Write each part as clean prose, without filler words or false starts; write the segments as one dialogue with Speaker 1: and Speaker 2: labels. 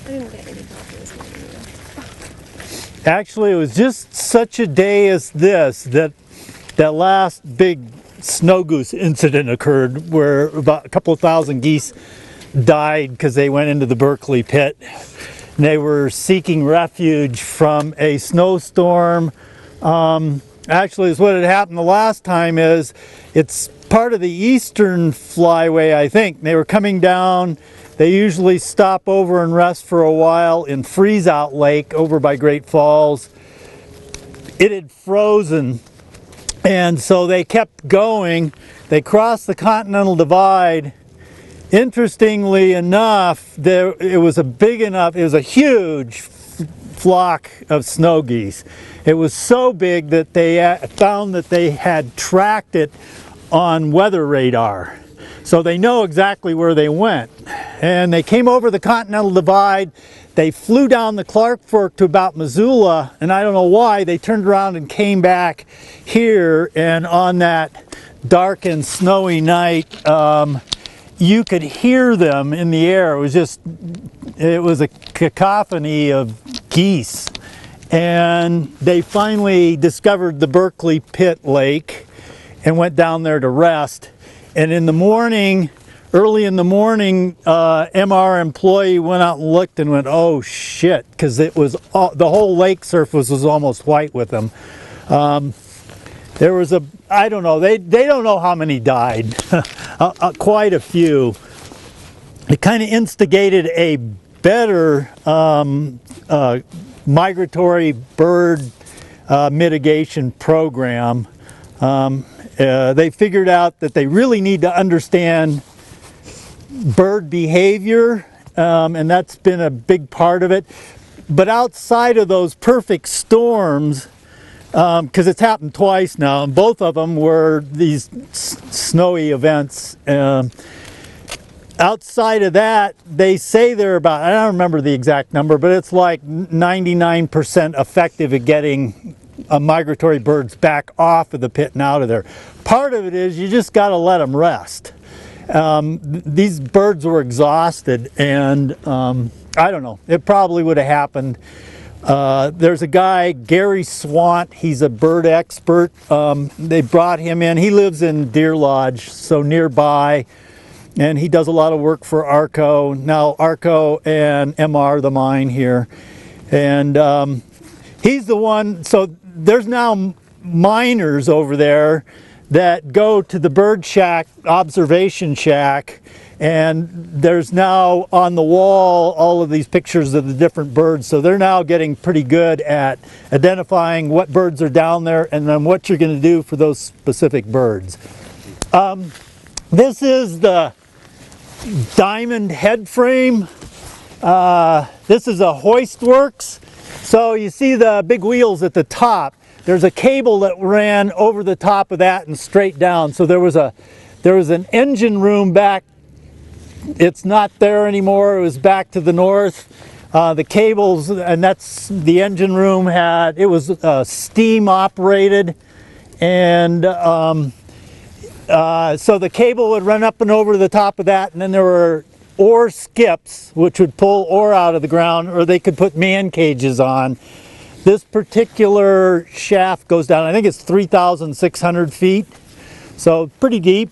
Speaker 1: I didn't get any coffee this morning either.
Speaker 2: Actually, it was just such a day as this that that last big snow goose incident occurred, where about a couple of thousand geese died because they went into the Berkeley pit. And they were seeking refuge from a snowstorm. Actually, is what had happened the last time is it's part of the eastern flyway, I think. They were coming down. They usually stop over and rest for a while in Freeze-Out Lake over by Great Falls. It had frozen, and so they kept going. They crossed the Continental Divide. Interestingly enough, it was a huge flock of snow geese. It was so big that they found that they had tracked it on weather radar. So they know exactly where they went. And they came over the Continental Divide. They flew down the Clark Fork to about Missoula, and I don't know why, they turned around and came back here, and on that dark and snowy night, you could hear them in the air. It was a cacophony of geese. And they finally discovered the Berkeley Pit Lake and went down there to rest. And in the morning, early in the morning, MR employee went out and looked and went, oh shit, because it was the whole lake surface was almost white with them. There was I don't know, they don't know how many died, quite a few. It kind of instigated a better migratory bird mitigation program. They figured out that they really need to understand bird behavior, and that's been a big part of it. But outside of those perfect storms, because it's happened twice now, and both of them were these snowy events. Outside of that, they say they're about, I don't remember the exact number, but it's like 99% effective at getting migratory birds back off of the pit and out of there. Part of it is you just got to let them rest. These birds were exhausted, and I don't know, it probably would have happened. There's a guy, Gary Swant, he's a bird expert. They brought him in. He lives in Deer Lodge, so nearby, and he does a lot of work for ARCO. Now ARCO and MR, the mine here. And he's the one, so there's now miners over there that go to the bird shack, observation shack, and there's now on the wall all of these pictures of the different birds. So they're now getting pretty good at identifying what birds are down there and then what you're going to do for those specific birds. This is the diamond head frame. This is a Hoist Works. So you see the big wheels at the top. There's a cable that ran over the top of that and straight down. So there was an engine room back. It's not there anymore. It was back to the north. The cables, and that's the engine room it was steam operated, and so the cable would run up and over the top of that, and then there were ore skips which would pull ore out of the ground, or they could put man cages on. This particular shaft goes down, I think it's 3,600 feet, so pretty deep.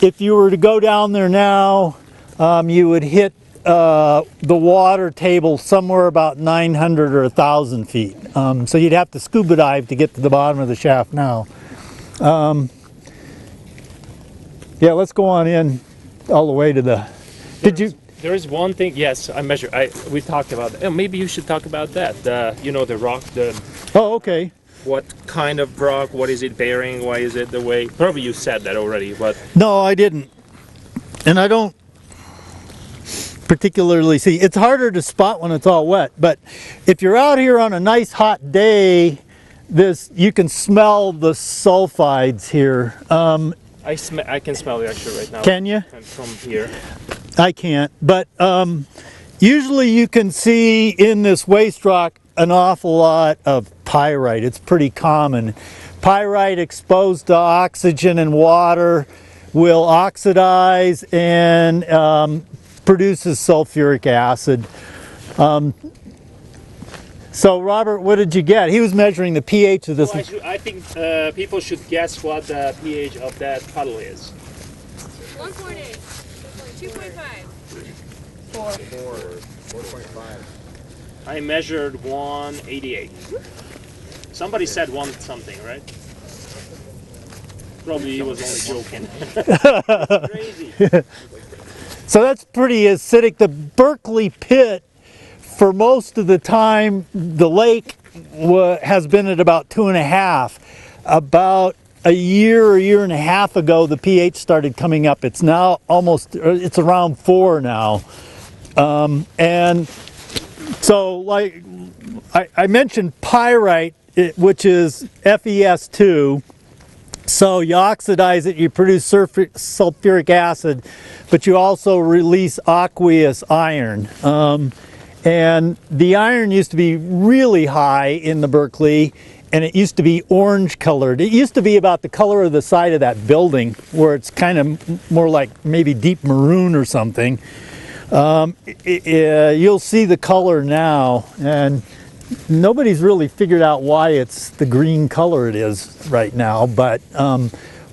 Speaker 2: If you were to go down there now, you would hit the water table somewhere about 900 or 1,000 feet. So you'd have to scuba dive to get to the bottom of the shaft now. Yeah, let's go on in all the way to the...
Speaker 3: There is one thing, yes, we talked about that. Maybe you should talk about that. The rock,
Speaker 2: Oh, okay.
Speaker 3: what kind of rock, what is it bearing, why is it the way? Probably you said that already, but...
Speaker 2: No, I didn't. And I don't particularly see. It's harder to spot when it's all wet, but if you're out here on a nice hot day, you can smell the sulfides here.
Speaker 3: I can smell it actually right now.
Speaker 2: Can you?
Speaker 3: From here.
Speaker 2: I can't, but usually you can see in this waste rock an awful lot of pyrite. It's pretty common. Pyrite exposed to oxygen and water will oxidize and produces sulfuric acid. So Robert, what did you get? He was measuring the pH of this.
Speaker 3: Well, I think people should guess what the pH of that puddle is.
Speaker 1: 1.8. 2.5.
Speaker 4: 4.5.
Speaker 3: I measured 188. Somebody said one something, right? Probably he was only joking. Crazy.
Speaker 2: So that's pretty acidic. The Berkeley pit, for most of the time, the lake has been at about 2.5. About a year and a half ago, the pH started coming up. It's now it's around 4 now. And so, like I mentioned pyrite, which is FeS2. So you oxidize it, you produce sulfuric acid, but you also release aqueous iron. And the iron used to be really high in the Berkeley, and it used to be orange colored. It used to be about the color of the side of that building, where it's kind of more like maybe deep maroon or something. You'll see the color now, and nobody's really figured out why it's the green color it is right now, but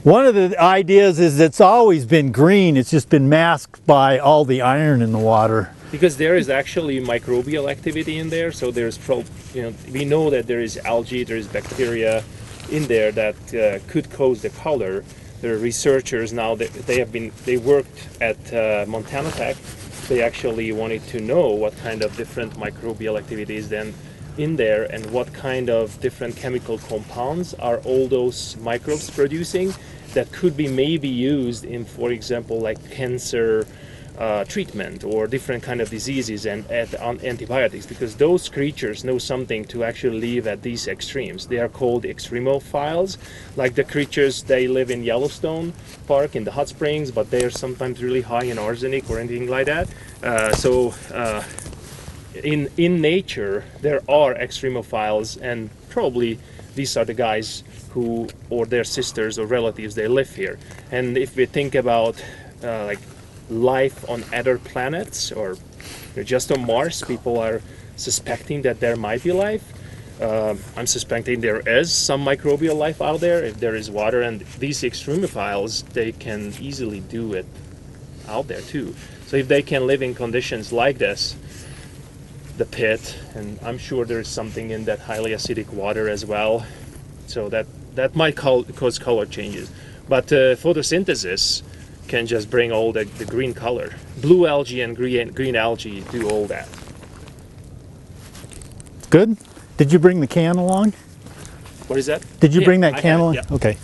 Speaker 2: one of the ideas is it's always been green. It's just been masked by all the iron in the water.
Speaker 3: Because there is actually microbial activity in there, so there's we know that there is algae, there is bacteria in there that could cause the color. There are researchers now that they worked at Montana Tech. They actually wanted to know what kind of different microbial activities then in there and what kind of different chemical compounds are all those microbes producing that could be maybe used in, for example, like cancer treatment or different kind of diseases and on antibiotics, because those creatures know something to actually live at these extremes. They are called extremophiles, like the creatures, they live in Yellowstone Park in the hot springs, but they are sometimes really high in arsenic or anything like that. In nature there are extremophiles, and probably these are the guys who, or their sisters or relatives, they live here. And if we think about like life on other planets or just on Mars, people are suspecting that there might be life. I'm suspecting there is some microbial life out there if there is water, and these extremophiles, they can easily do it out there too. So if they can live in conditions like this, the pit, and I'm sure there's something in that highly acidic water as well, so that might cause color changes. But photosynthesis can just bring all the green color. Blue algae and green algae do all that.
Speaker 2: Good. Did you bring the can along?
Speaker 3: What is that?
Speaker 2: Did you
Speaker 3: Yeah,
Speaker 2: bring that
Speaker 3: I
Speaker 2: can
Speaker 3: have it,
Speaker 2: along?
Speaker 3: yeah.
Speaker 2: Okay.